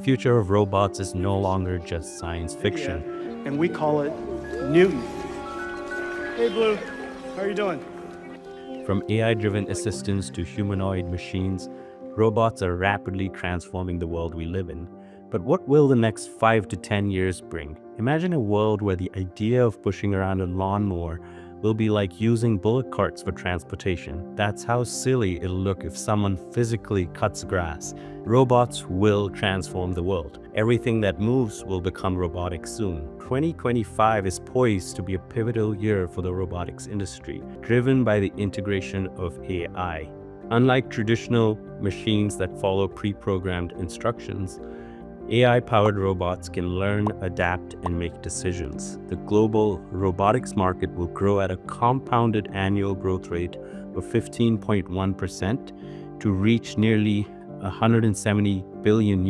future of robots is no longer just science fiction. And we call it Newton. Hey, Blue. How are you doing? From AI-driven assistants to humanoid machines, robots are rapidly transforming the world we live in. But what will the next 5 to 10 years bring? Imagine a world where the idea of pushing around a lawnmower will be like using bullock carts for transportation. That's how silly it'll look if someone physically cuts grass. Robots will transform the world. Everything that moves will become robotic soon. 2025 is poised to be a pivotal year for the robotics industry, driven by the integration of AI. Unlike traditional machines that follow pre-programmed instructions, AI-powered robots can learn, adapt, and make decisions. The global robotics market will grow at a compounded annual growth rate of 15.1% to reach nearly $170 billion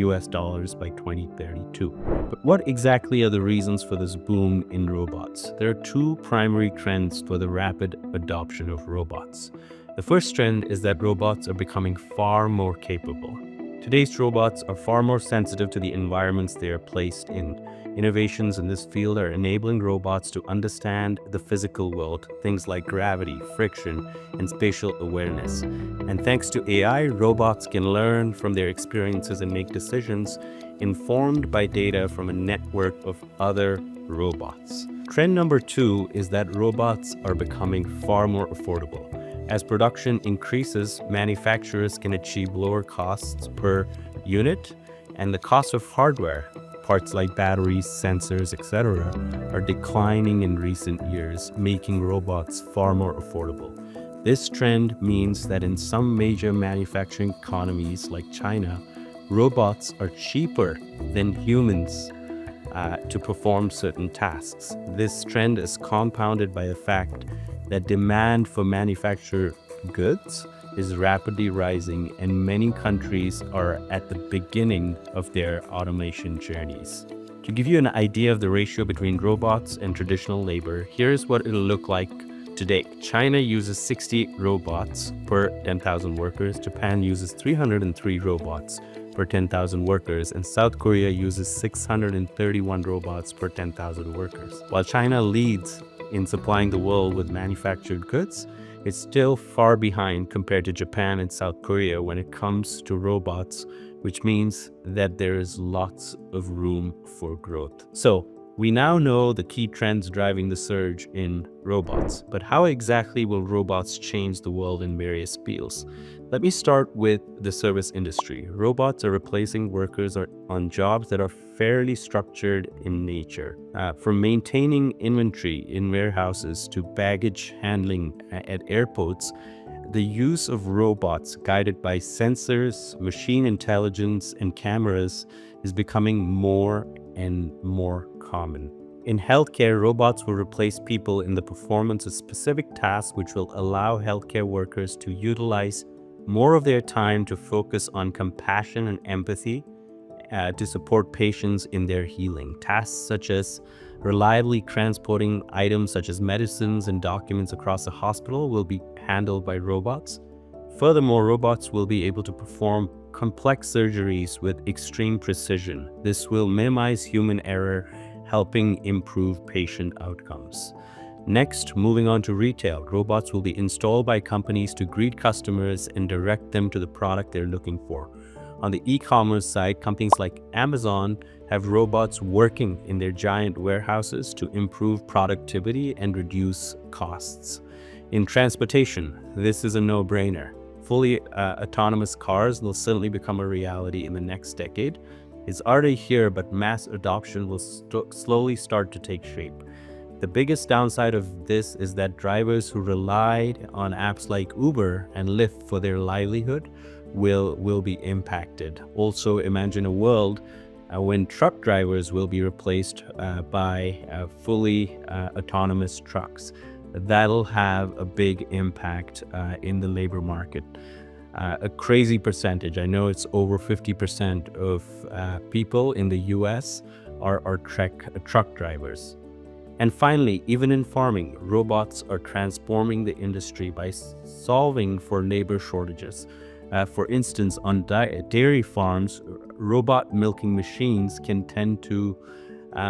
by 2032. But what exactly are the reasons for this boom in robots? There are two primary trends for the rapid adoption of robots. The first trend is that robots are becoming far more capable. Today's robots are far more sensitive to the environments they are placed in. Innovations in this field are enabling robots to understand the physical world, things like gravity, friction, and spatial awareness. And thanks to AI, robots can learn from their experiences and make decisions informed by data from a network of other robots. Trend number two is that robots are becoming far more affordable. As production increases, manufacturers can achieve lower costs per unit, and the cost of hardware, parts like batteries, sensors, etc., are declining in recent years, making robots far more affordable. This trend means that in some major manufacturing economies like China, robots are cheaper than humans to perform certain tasks. This trend is compounded by the fact that demand for manufactured goods is rapidly rising, and many countries are at the beginning of their automation journeys. To give you an idea of the ratio between robots and traditional labor, here's what it'll look like today. China uses 60 robots per 10,000 workers, Japan uses 303 robots per 10,000 workers, and South Korea uses 631 robots per 10,000 workers. While China leads in supplying the world with manufactured goods, it's still far behind compared to Japan and South Korea when it comes to robots, which means that there is lots of room for growth. So we now know the key trends driving the surge in robots, but how exactly will robots change the world in various fields? Let me start with the service industry. Robots are replacing workers on jobs that are fairly structured in nature. From maintaining inventory in warehouses to baggage handling at airports, the use of robots guided by sensors, machine intelligence, and cameras is becoming more and more common. In healthcare, robots will replace people in the performance of specific tasks, which will allow healthcare workers to utilize more of their time to focus on compassion and empathy to support patients in their healing. Tasks such as reliably transporting items such as medicines and documents across a hospital will be handled by robots. Furthermore, robots will be able to perform complex surgeries with extreme precision. This will minimize human error, helping improve patient outcomes. Next, moving on to retail, robots will be installed by companies to greet customers and direct them to the product they're looking for. On the e-commerce side, companies like Amazon have robots working in their giant warehouses to improve productivity and reduce costs. In transportation, this is a no-brainer. Fully autonomous cars will certainly become a reality in the next decade. It's already here, but mass adoption will slowly start to take shape. The biggest downside of this is that drivers who relied on apps like Uber and Lyft for their livelihood will be impacted. Also, imagine a world when truck drivers will be replaced by fully autonomous trucks. That'll have a big impact in the labor market. A crazy percentage. I know it's over 50% of people in the US are truck drivers. And finally, even in farming, robots are transforming the industry by solving for labor shortages. For instance, on dairy farms, robot milking machines can tend to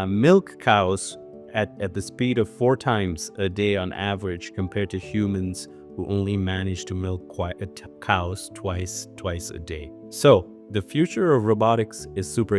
milk cows at the speed of 4 times a day on average, compared to humans who only manage to milk cows twice a day. So the future of robotics is super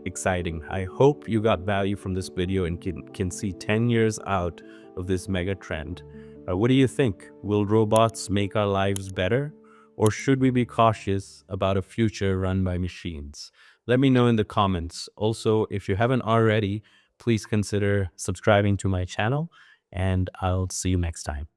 exciting. I hope you got value from this video and can see 10 years out of this mega trend. What do you think? Will robots make our lives better? Or should we be cautious about a future run by machines? Let me know in the comments. Also, if you haven't already, please consider subscribing to my channel, and I'll see you next time.